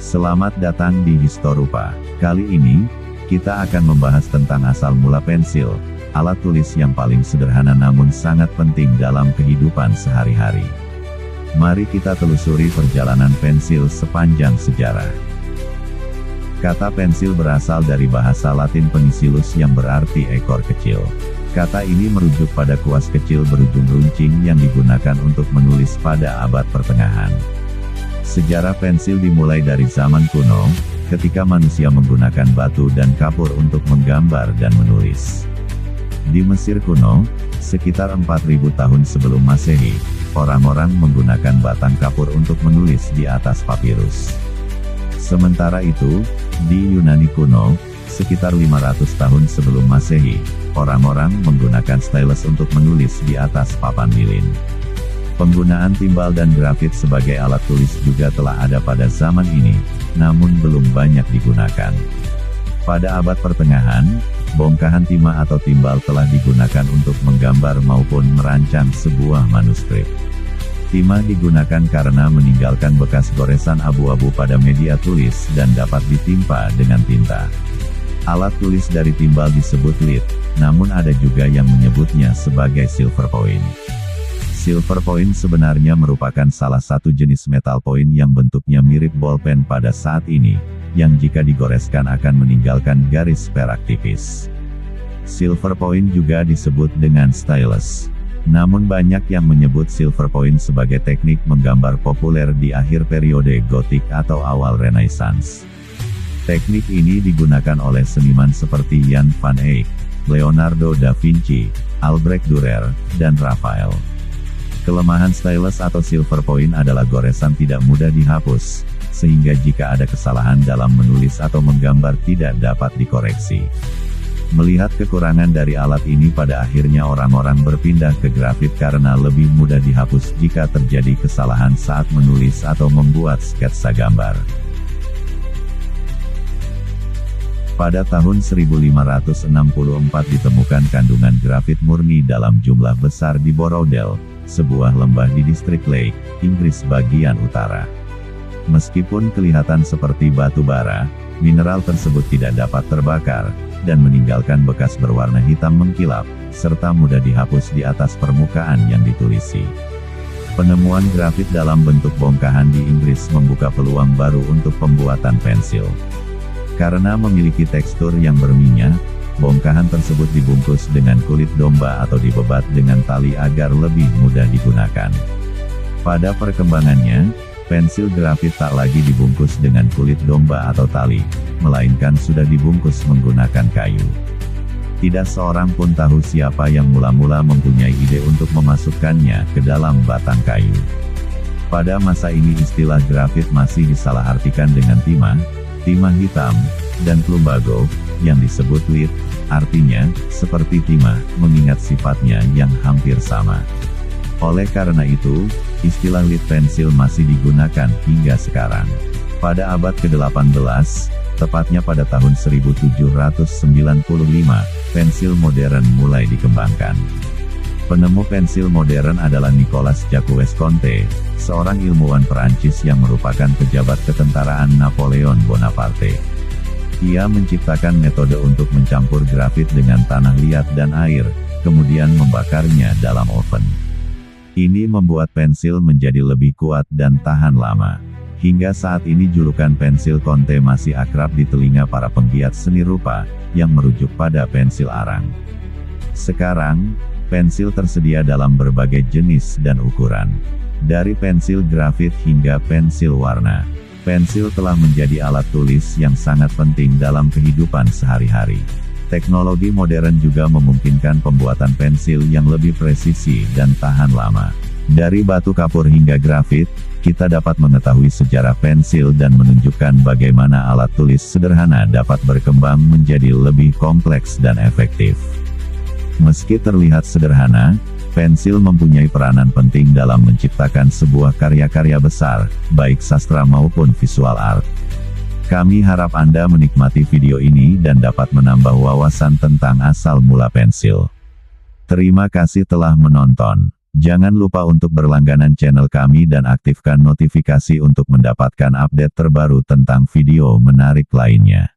Selamat datang di Historupa. Kali ini, kita akan membahas tentang asal mula pensil, alat tulis yang paling sederhana namun sangat penting dalam kehidupan sehari-hari. Mari kita telusuri perjalanan pensil sepanjang sejarah. Kata pensil berasal dari bahasa Latin pennicillus yang berarti ekor kecil. Kata ini merujuk pada kuas kecil berujung runcing yang digunakan untuk menulis pada abad pertengahan. Sejarah pensil dimulai dari zaman kuno, ketika manusia menggunakan batu dan kapur untuk menggambar dan menulis. Di Mesir kuno, sekitar 4000 tahun sebelum Masehi, orang-orang menggunakan batang kapur untuk menulis di atas papirus. Sementara itu, di Yunani kuno, sekitar 500 tahun sebelum Masehi, orang-orang menggunakan stylus untuk menulis di atas papan lilin. Penggunaan timbal dan grafit sebagai alat tulis juga telah ada pada zaman ini, namun belum banyak digunakan. Pada abad pertengahan, bongkahan timah atau timbal telah digunakan untuk menggambar maupun merancang sebuah manuskrip. Timah digunakan karena meninggalkan bekas goresan abu-abu pada media tulis dan dapat ditimpa dengan tinta. Alat tulis dari timbal disebut lead, namun ada juga yang menyebutnya sebagai silver point. Silver point sebenarnya merupakan salah satu jenis metal point yang bentuknya mirip bolpen pada saat ini, yang jika digoreskan akan meninggalkan garis perak tipis. Silver point juga disebut dengan stylus. Namun banyak yang menyebut silver point sebagai teknik menggambar populer di akhir periode Gotik atau awal Renaissance. Teknik ini digunakan oleh seniman seperti Jan van Eyck, Leonardo da Vinci, Albrecht Dürer, dan Raphael. Kelemahan stylus atau silver point adalah goresan tidak mudah dihapus, sehingga jika ada kesalahan dalam menulis atau menggambar tidak dapat dikoreksi. Melihat kekurangan dari alat ini, pada akhirnya orang-orang berpindah ke grafit karena lebih mudah dihapus jika terjadi kesalahan saat menulis atau membuat sketsa gambar. Pada tahun 1564 ditemukan kandungan grafit murni dalam jumlah besar di Borrowdale, sebuah lembah di distrik Lake, Inggris bagian utara. Meskipun kelihatan seperti batu bara, mineral tersebut tidak dapat terbakar, dan meninggalkan bekas berwarna hitam mengkilap, serta mudah dihapus di atas permukaan yang ditulisi. Penemuan grafit dalam bentuk bongkahan di Inggris membuka peluang baru untuk pembuatan pensil. Karena memiliki tekstur yang berminyak, bongkahan tersebut dibungkus dengan kulit domba atau dibebat dengan tali agar lebih mudah digunakan. Pada perkembangannya, pensil grafit tak lagi dibungkus dengan kulit domba atau tali, melainkan sudah dibungkus menggunakan kayu. Tidak seorang pun tahu siapa yang mula-mula mempunyai ide untuk memasukkannya ke dalam batang kayu. Pada masa ini istilah grafit masih disalahartikan dengan timah hitam, dan plumbago, yang disebut lead, artinya, seperti timah, mengingat sifatnya yang hampir sama. Oleh karena itu, istilah lead pensil masih digunakan hingga sekarang. Pada abad ke-18, tepatnya pada tahun 1795, pensil modern mulai dikembangkan. Penemu pensil modern adalah Nicolas Jacques Conte, seorang ilmuwan Perancis yang merupakan pejabat ketentaraan Napoleon Bonaparte. Ia menciptakan metode untuk mencampur grafit dengan tanah liat dan air, kemudian membakarnya dalam oven. Ini membuat pensil menjadi lebih kuat dan tahan lama. Hingga saat ini julukan pensil Conte masih akrab di telinga para penggiat seni rupa, yang merujuk pada pensil arang. Sekarang, pensil tersedia dalam berbagai jenis dan ukuran. Dari pensil grafit hingga pensil warna, pensil telah menjadi alat tulis yang sangat penting dalam kehidupan sehari-hari. Teknologi modern juga memungkinkan pembuatan pensil yang lebih presisi dan tahan lama. Dari batu kapur hingga grafit, kita dapat mengetahui sejarah pensil dan menunjukkan bagaimana alat tulis sederhana dapat berkembang menjadi lebih kompleks dan efektif. Meski terlihat sederhana, pensil mempunyai peranan penting dalam menciptakan sebuah karya-karya besar, baik sastra maupun visual art. Kami harap Anda menikmati video ini dan dapat menambah wawasan tentang asal mula pensil. Terima kasih telah menonton. Jangan lupa untuk berlangganan channel kami dan aktifkan notifikasi untuk mendapatkan update terbaru tentang video menarik lainnya.